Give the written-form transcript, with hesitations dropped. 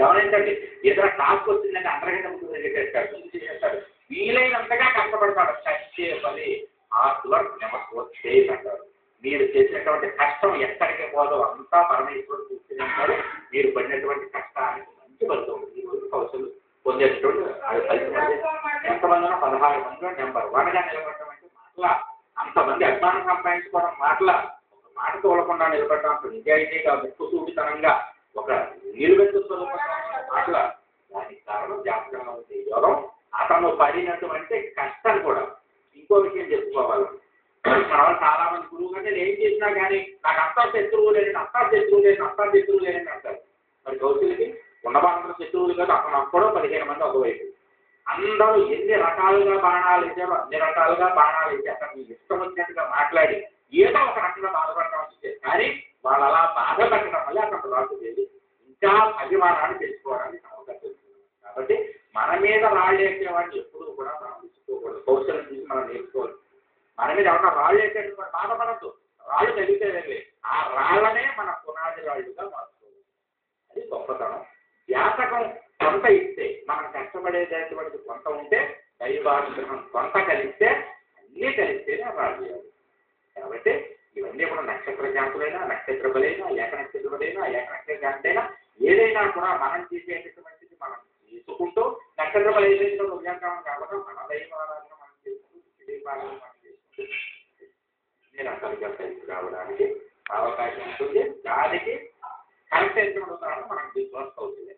గమనించండి, ఏదైనా టాస్క్ వచ్చిందంటే అందరికంటే ముందు చేసేస్తాడు. వీలైనంతగా కష్టపడతాడు. కష్టపడి హార్డ్ వర్క్ నెవర్ వర్క్ చేసి అంటారు. మీరు చేసినటువంటి కష్టం ఎక్కడికి పోదో అంతా పరమేశ్వరుడు చూస్తూనే ఉంటాడు. మీరు పడినటువంటి కష్టానికి మంచి ఫలితం ఉంటుంది. ఈ రోజు కౌశలు పొందేటటువంటి ఫలితం ఎంతమందిలో 16 మందిలో నెంబర్ 1గా నిలబడటం అంటే మాటల, అంతమంది అభిమానం సంపాదించుకోవడం మాటల, ఒక మాట తోలకుండా నిలబడటం, అంత నిజాయితీగా ముక్కుసూటితనంగా ఒక నిలువెత్తు మాటల, దానికి కారణం జాతకంలో ఉండే యోగం. అతను పడినటువంటి కష్టం కూడా. ఇంకో విషయం చెప్పుకోవాలి, మన చాలా మంది గురువు అంటే ఏం చేసినా కానీ నాకు అంతా శత్రువు లేని అంటారు. మరి కౌశల్యకి ఉన్న వాళ్ళందరూ శత్రువులు కాదు, అతను అప్పుడో 15 మంది ఒకవైపు. అందరూ ఎన్ని రకాలుగా బాణాలు ఇచ్చారో అన్ని రకాలుగా బాణాలు ఇచ్చి అతను మీకు ఇష్టం వచ్చినట్టుగా మాట్లాడి ఏదో ఒక రకంగా బాధపడటం వస్తే, కానీ వాళ్ళు అలా బాధ పెట్టడం వల్ల అతను రాసులేదు ఇంకా అభిమానాన్ని తెచ్చుకోవడానికి అవకాశం ఉంది. కాబట్టి మన మీద రాళ్ళేసేవాడిని ఎప్పుడూ కూడా మనం తీసుకోకూడదు. కౌశల్యం తీసి మనం నేర్చుకోవాలి. మన మీద ఎవరైనా రాళ్ళు వేసేటువంటి బాధపడద్దు. రాళ్ళు తగిలితే వెళ్ళి ఆ రాళ్ళనే మన పునాది రాళ్ళుగా మార్చుకోవాలి. అది గొప్పతనం. జాతకం కొంత ఇస్తే మనం కష్టపడేటటువంటి కొంత ఉంటే, దైవానుగ్రహం కొంత కలిస్తే, అన్నీ కలిస్తేనే రాళ్ళు చేయాలి. కాబట్టి ఇవన్నీ కూడా నక్షత్ర శాంతులైనా, నక్షత్ర బలైనా, ఏకనక్షత్ర బలైనా, ఏకనక్షత్ర శాంతైనా ఏదైనా కూడా మనం చేసేటటువంటిది మనం తీసుకుంటూ, నక్షత్ర బల ఏదైతే ఉద్యోగం కాకుండా మన దైవారాధన మనం చేసుకుంటూ, దైవారాధన మనం చేసుకుంటూ నిరంతరంగా కలిసి రావడానికి అవకాశం ఉంటుంది. దానికి కరెక్ట్ ఎంత ఉంటున్నారో మనం విశ్వాసం అవుతుంది.